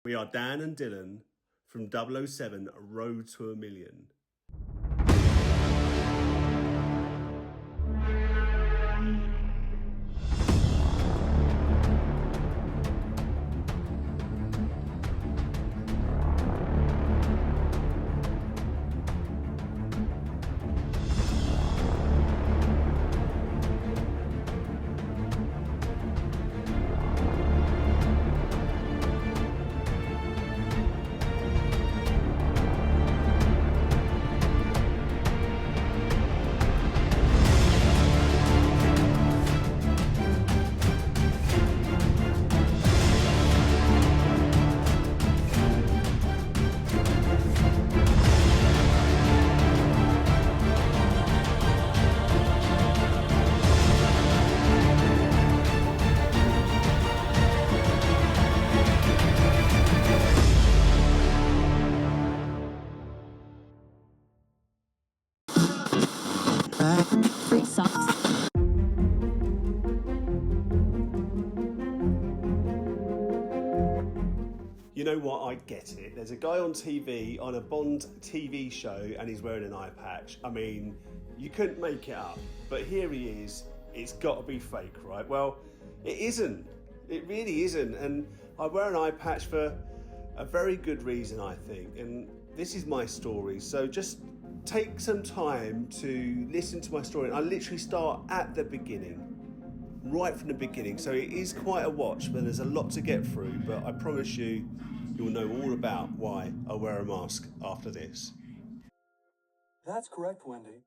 We are Dan and Dylan from 007 Road to a Million. You know what, I get it. There's a guy on TV, on a Bond TV show, and he's wearing an eye patch. I mean, you couldn't make it up, but here he is. It's got to be fake, right? Well, it isn't. It really isn't. And I wear an eye patch for a very good reason, I think. And this is my story. So just take some time to listen to my story. And I literally start at the beginning, right from the beginning. So it is quite a watch, but there's a lot to get through. But I promise you, you'll know all about why I wear a mask after this. That's correct, Wendy.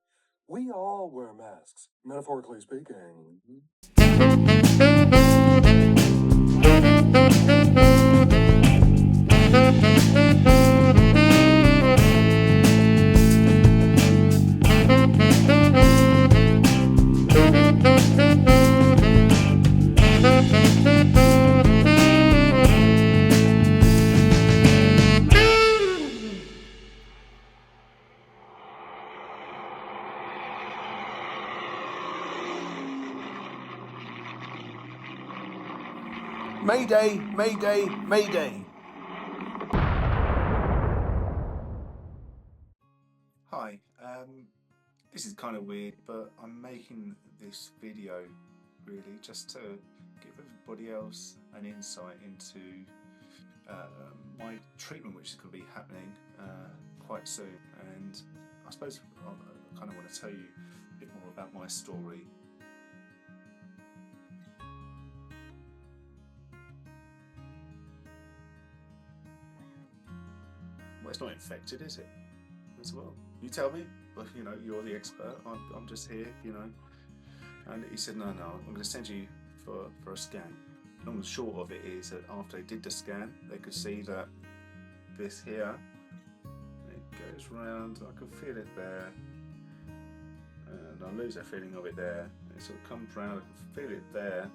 We all wear masks, metaphorically speaking. Mayday, Mayday, Mayday. Hi, this is kind of weird, but I'm making this video really just to give everybody else an insight into my treatment, which is going to be happening quite soon. And I suppose I kind of want to tell you a bit more about my story. Well, it's not infected, is it? As well, you tell me. Well, you know, you're the expert. I'm just here, you know. And he said, no, I'm going to send you for a scan. Long and short of it is that after they did the scan, they could see that this here, it goes round. I can feel it there, and I lose that feeling of it there. It sort of comes round. I can feel it there.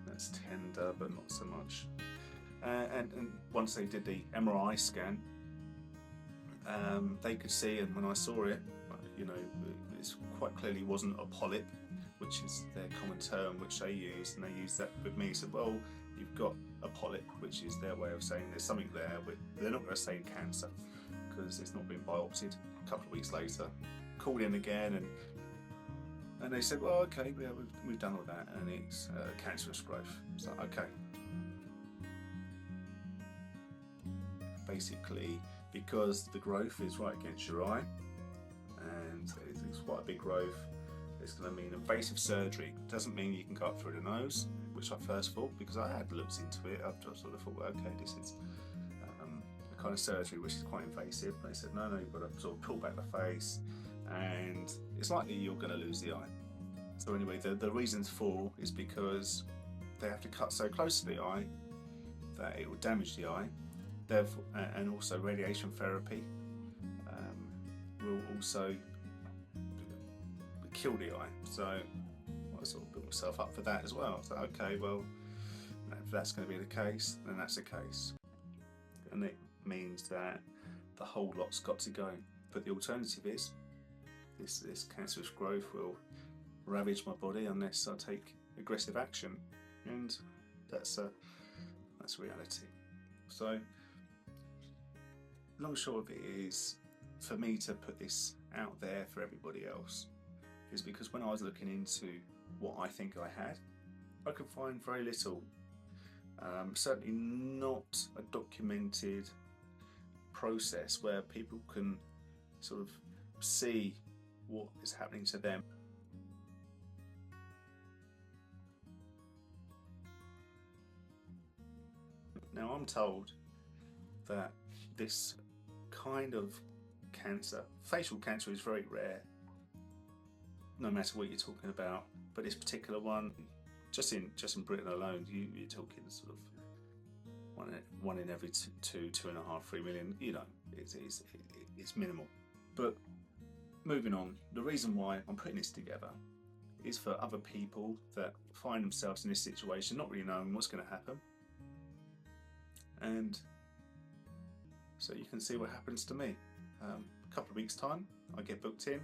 That's tender, but not so much. And once they did the MRI scan, they could see, and when I saw it, you know, it quite clearly wasn't a polyp, which is their common term which they use, and they use that with me. So, well, you've got a polyp, which is their way of saying there's something there, but they're not going to say cancer because it's not been biopsied. A couple of weeks later, called in again, and they said, well, okay, yeah, we've done all that, and it's cancerous growth. So, okay. Basically, because the growth is right against your eye, and it's quite a big growth, it's going to mean invasive surgery. It doesn't mean you can go up through the nose, which I first thought, because I had looked into it. I sort of thought, well, okay, this is a kind of surgery which is quite invasive. But they said, no, you've got to sort of pull back the face, and it's likely you're going to lose the eye. So anyway, the reasons for is because they have to cut so close to the eye that it will damage the eye. Therefore, and also radiation therapy will also kill the eye. So I sort of built myself up for that as well. So okay, well, if that's going to be the case, then that's the case, and it means that the whole lot's got to go. But the alternative is this cancerous growth will ravage my body unless I take aggressive action, and that's reality. So, long and short of it is, for me to put this out there for everybody else, is because when I was looking into what I think I had, I could find very little. Certainly not a documented process where people can sort of see what is happening to them. Now, I'm told that this kind of cancer, facial cancer, is very rare, no matter what you're talking about. But this particular one, just in Britain alone, you're talking sort of one in every 2.5, 3 million. You know, it's minimal. But moving on, the reason why I'm putting this together is for other people that find themselves in this situation, not really knowing what's going to happen. And so you can see what happens to me. A couple of weeks' time, I get booked in.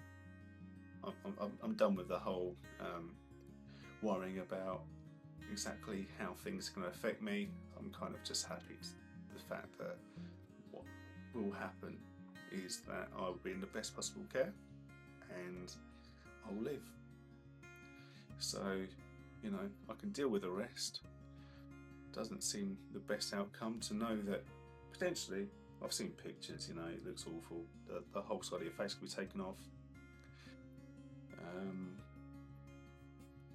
I'm done with the whole worrying about exactly how things are going to affect me. I'm kind of just happy with the fact that what will happen is that I'll be in the best possible care and I'll live. So, you know, I can deal with the rest. Doesn't seem the best outcome to know that potentially, I've seen pictures, you know, it looks awful. The whole side of your face could be taken off.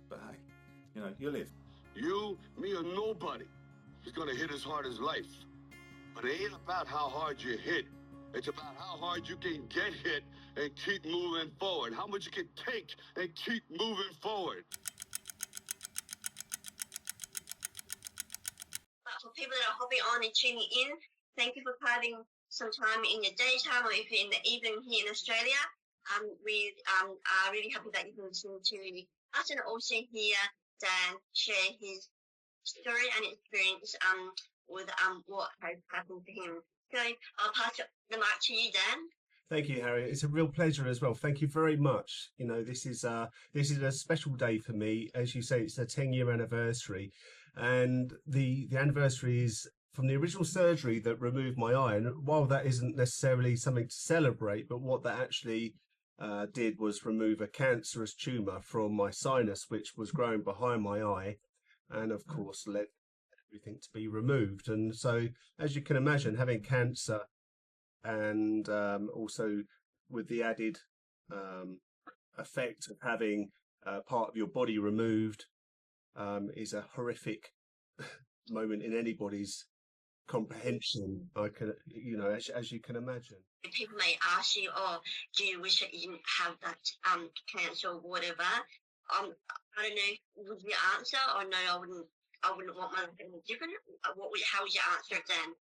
But hey, you know, you live. You, me, or nobody is gonna hit as hard as life. But it ain't about how hard you hit. It's about how hard you can get hit and keep moving forward. How much you can take and keep moving forward. For people that are hopping on and tuning in, thank you for carving some time in the daytime or if you're in the evening here in Australia. We are really happy that you can listen to us and also hear Dan share his story and experience with what has happened to him. So I'll pass the mic to you, Dan. Thank you, Harry. It's a real pleasure as well. Thank you very much. You know, this is a special day for me. As you say, it's a 10-year anniversary, and the anniversary is from the original surgery that removed my eye. And while that isn't necessarily something to celebrate, but what that actually did was remove a cancerous tumour from my sinus, which was growing behind my eye, and of course led everything to be removed. And so, as you can imagine, having cancer and also with the added effect of having part of your body removed is a horrific moment in anybody's comprehension. I can, you know, as you can imagine. People may ask you, "Oh, do you wish that you didn't have that cancer or whatever?" I don't know. Would you answer or no? I wouldn't want my life any different. How would you answer it then?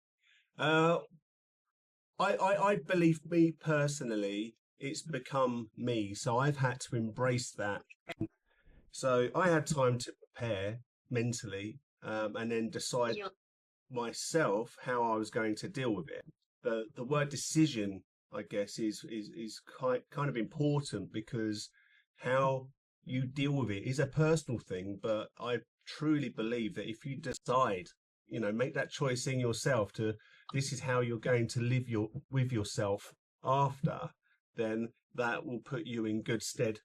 I believe, me personally, it's become me. So I've had to embrace that. So I had time to prepare mentally and then decide myself how I was going to deal with it. The word decision, I guess, is kind of important, because how you deal with it is a personal thing. But I truly believe that if you decide, you know, make that choice in yourself to this is how you're going to live with yourself after, then that will put you in good stead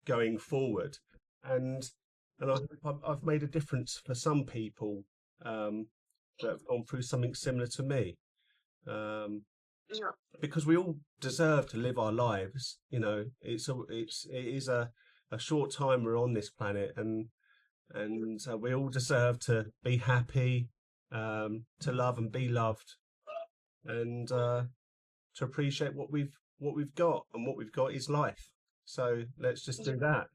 going forward. And I've made a difference for some people that have gone through something similar to me. Because we all deserve to live our lives. You know, it is a short time we're on this planet, and we all deserve to be happy, to love and be loved, and to appreciate what we've got, and what we've got is life. So let's just do that.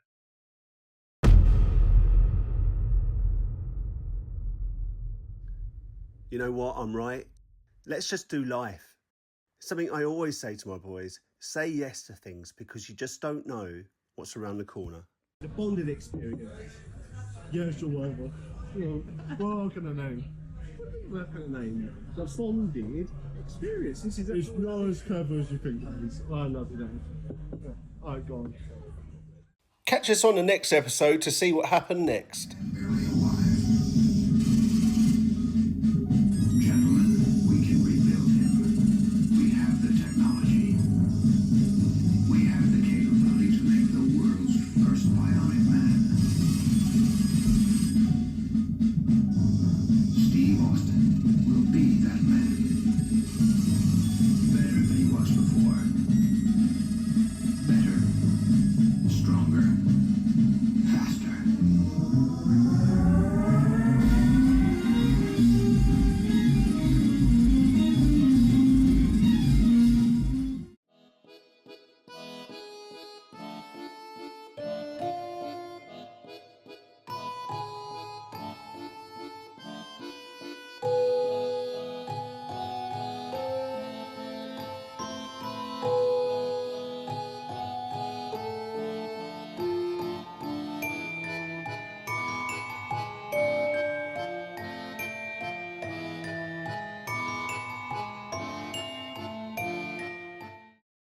You know what? I'm right. Let's just do life. Something I always say to my boys: say yes to things, because you just don't know what's around the corner. The bonded experience. Yeah, sure, whatever. What can I name? What can I name? The bonded experience. This is it's not as clever as you think it is. I love you, Dan. Alright, go on. Catch us on the next episode to see what happened next.